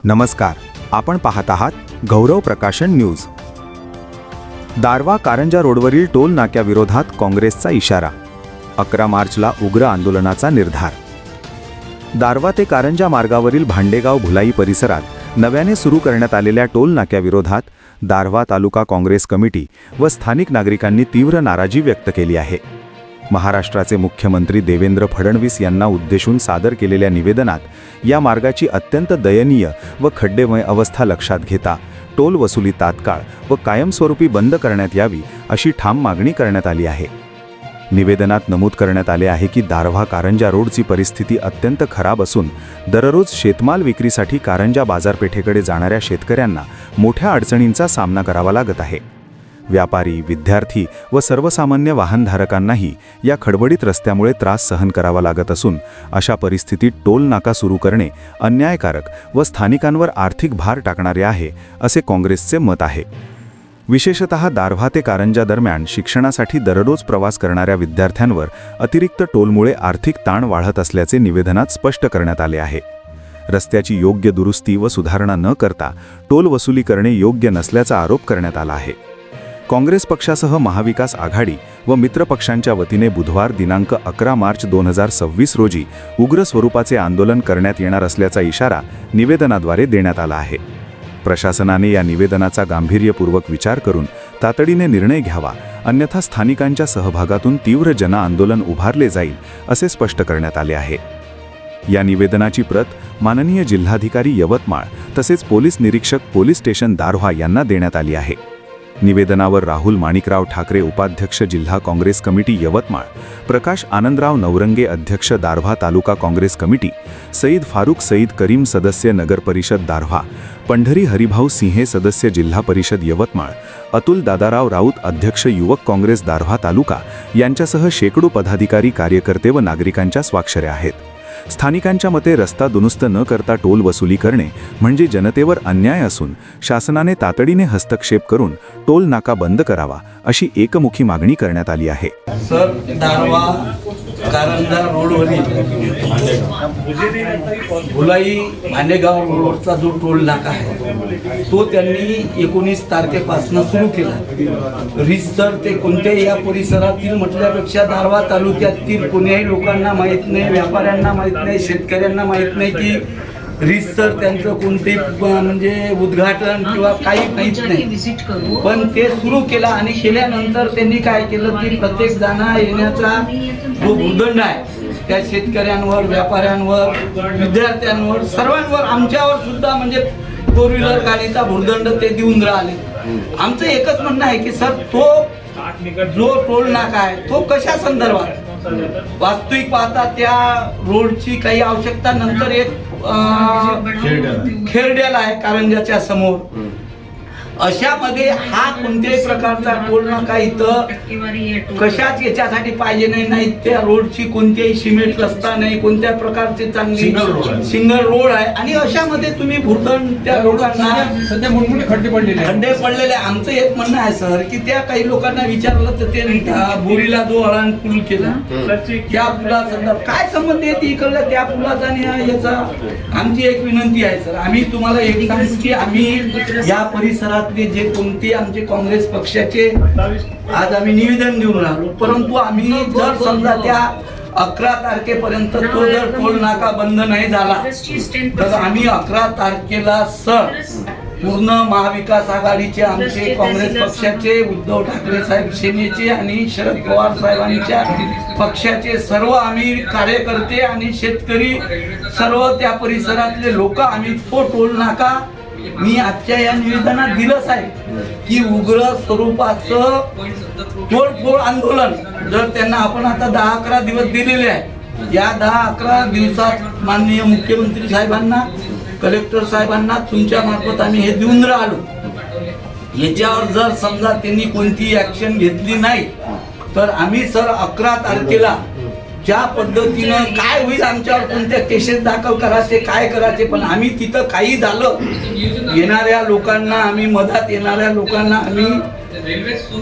नमस्कार, आपण पाहत आहात गौरव प्रकाशन न्यूज। दारव्हा कारंजा रोडवरील टोल नाक्याविरोधात काँग्रेसचा इशारा। 11 मार्चला उग्र आंदोलनाचा निर्धार। दारव्हा ते कारंजा मार्गावरील भांडेगाव भुलाई परिसरात नव्याने सुरू करण्यात आलेल्या टोल नाक्याविरोधात दारव्हा तालुका काँग्रेस कमिटी व स्थानिक नागरिकांनी तीव्र नाराजी व्यक्त केली आहे। महाराष्ट्राचे मुख्यमंत्री देवेंद्र फडणवीस यांना उद्देशून सादर केलेल्या निवेदनात या मार्गाची अत्यंत दयनीय व खड्डेमय अवस्था लक्षात घेता टोल वसुली तात्काळ व कायमस्वरूपी बंद करण्यात यावी अशी ठाम मागणी करण्यात आली आहे। निवेदनात नमूद करण्यात आले आहे की दारव्हा कारंजा रोडची परिस्थिती अत्यंत खराब असून दररोज शेतमाल विक्रीसाठी कारंजा बाजारपेठेकडे जाणाऱ्या शेतकऱ्यांना मोठ्या अडचणींचा सामना करावा लागत आहे। व्यापारी, विद्यार्थी व सर्वसामान्य वाहनधारकांनाही या खडबडीत रस्त्यामुळे त्रास सहन करावा लागत असून अशा परिस्थितीत टोल नाका सुरू करणे अन्यायकारक व स्थानिकांवर आर्थिक भार टाकणारे आहे असे काँग्रेसचे मत आहे। विशेषतः दारव्हा ते कारंजा दरम्यान शिक्षणासाठी दररोज प्रवास करणाऱ्या विद्यार्थ्यांवर अतिरिक्त टोलमुळे आर्थिक ताण वाढत असल्याचे निवेदनात स्पष्ट करण्यात आले आहे। रस्त्याची योग्य दुरुस्ती व सुधारणा न करता टोल वसुली करणे योग्य नसल्याचा आरोप करण्यात आला आहे। काँग्रेस पक्षासह महाविकास आघाडी व मित्र पक्षांच्या वतीने बुधवार दिनांक 11 मार्च 2026 रोजी उग्र स्वरूपाचे आंदोलन करण्यात येणार असल्याचा इशारा निवेदनाद्वारे देण्यात आला आहे। प्रशासनाने या निवेदनाचा गांभीर्यपूर्वक विचार करून तातडीने निर्णय घ्यावा, अन्यथा स्थानिकांच्या सहभागातून तीव्र जनआंदोलन उभारले जाईल असे स्पष्ट करण्यात आले आहे। या निवेदनाची प्रत माननीय जिल्हाधिकारी यवतमाळ तसेच पोलीस निरीक्षक पोलीस स्टेशन दारव्हा यांना देण्यात आली आहे। निवेदनावर राहुल माणिकराव ठाकरे उपाध्यक्ष जिल्हा काँग्रेस कमिटी यवतमाळ, प्रकाश आनंदराव नवरंगे अध्यक्ष दारव्हा तालुका काँग्रेस कमिटी, सईद फारुक सईद करीम सदस्य नगर परिषद दारव्हा, पंढरी हरिभाऊ सिंहे सदस्य जिल्हा परिषद यवतमाळ, अतुल दादाराव राऊत अध्यक्ष युवक काँग्रेस दारव्हा तालुका यांच्यासह शेकडो पदाधिकारी, कार्यकर्ते व नागरिकांच्या स्वाक्षऱ्या आहेत। स्थानिकांच्या मते रस्ता दुरुस्त न करता टोल वसुली करणे म्हणजे जनतेवर अन्याय असून शासनाने तातडीने हस्तक्षेप करून टोल नाका बंद करावा अशी एकमुखी मागणी करण्यात आली आहे। सर, दारव्हा कारंजा रोडवरील भुलाई भांडेगाव रोडचा जो टोल नाका आहे तो त्यांनी 19 तारखेपासून सुरू केला। रीतसर ते कोणत्याही या परिसरातील म्हटल्यापेक्षा दारव्हा तालुक्यातील कोणत्याही लोकांना माहीत नाही, व्यापाऱ्यांना माहीत नाही, शेतकऱ्यांना माहीत नाही की रीतसर त्यांचं कोणते म्हणजे उद्घाटन किंवा काही माहीत नाही, पण ते सुरू केला आणि केल्यानंतर त्यांनी काय केलं की प्रत्येक जाणं येण्याचा जो भूदंड आहे त्या शेतकऱ्यांवर, व्यापाऱ्यांवर, विद्यार्थ्यांवर, सर्वांवर, आमच्यावर सुद्धा म्हणजे 4 व्हीलर गाडीचा भूदंड ते देऊन राहिले। आमचं एकच म्हणणं आहे की सर तो जो टोल नाका आहे तो कशा संदर्भात, वास्तविक पाहता त्या रोडची काही आवश्यकता नंतर एक खेरड्याला आहे कारंजाच्या समोर, अशामध्ये हा कोणत्याही प्रकारचा टोल नाका इथं कशाच याच्यासाठी पाहिजे नाही, त्या रोडची कोणत्याही सिमेंट रस्ता नाही, कोणत्या प्रकारचे चांगली सिंगल रोड आहे आणि अशामध्ये तुम्ही भूदंड त्या लोकांना सध्या मोठमोठे खड्डे पडलेले। आमचं एक म्हणणं आहे सर की त्या काही लोकांना विचारलं तर ते बोरीला जो अळण पूल केला त्या पुला संदर्भात काय संबंध आहे इकडल्या त्या पुलाचा आणि याचा, आमची एक विनंती आहे सर, आम्ही तुम्हाला एक सांगतो की आम्ही या परिसरात जे कोणते आमचे काँग्रेस पक्षाचे आज आम्ही निवेदन देऊन राहिलो, परंतु आम्ही जर समजा त्या 11 तारखेपर्यंत तो जर टोल नाका बंद नाही झाला तर आम्ही 11 तारखेला सर पूर्ण महाविकास आघाडीचे आमचे काँग्रेस पक्षाचे, उद्धव ठाकरे साहेब सेनेचे आणि शरद पवार साहेबांच्या पक्षाचे सर्व आम्ही कार्यकर्ते आणि शेतकरी सर्व त्या परिसरातले लोक आम्ही तो टोल नाका मी आजच्या या निवेदनात दिलंच आहे की उग्र स्वरूपाचं तोडफोड आंदोलन जर त्यांना आपण आता 10-11 दिवस दिलेले आहे, या 10-11 दिवसात माननीय मुख्यमंत्री साहेबांना, कलेक्टर साहेबांना तुमच्या मार्फत आम्ही हे देऊन राहिलो। याच्यावर जर समजा त्यांनी कोणती ऍक्शन घेतली नाही तर आम्ही सर 11 तारखेला ज्या पद्धतीनं काय होईल, आमच्यावर कोणत्या केसेस दाखल करायचे, काय करायचे, पण आम्ही तिथं काही झालं येणाऱ्या लोकांना, आम्ही मधात येणाऱ्या लोकांना आम्ही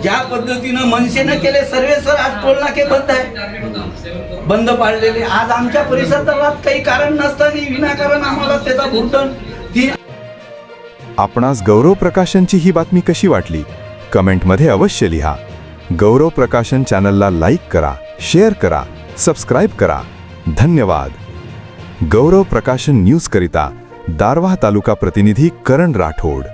ज्या पद्धतीनं मनसेनं केले सर्वे सर आज टोल नाके बंद आहे, बंद पाडलेले। आज आमच्या परिसरात काही कारण नसताना विनाकारण आम्हाला त्याचा भुर्दंड आपणास गौरव प्रकाशनची ही बातमी कशी वाटली कमेंटमध्ये अवश्य लिहा. गौरव प्रकाशन चॅनलला लाईक करा, शेअर करा, सबस्क्राईब करा. धन्यवाद. गौरव प्रकाशन न्यूज करिता दारव्हा तालुका प्रतिनिधी करण राठोड.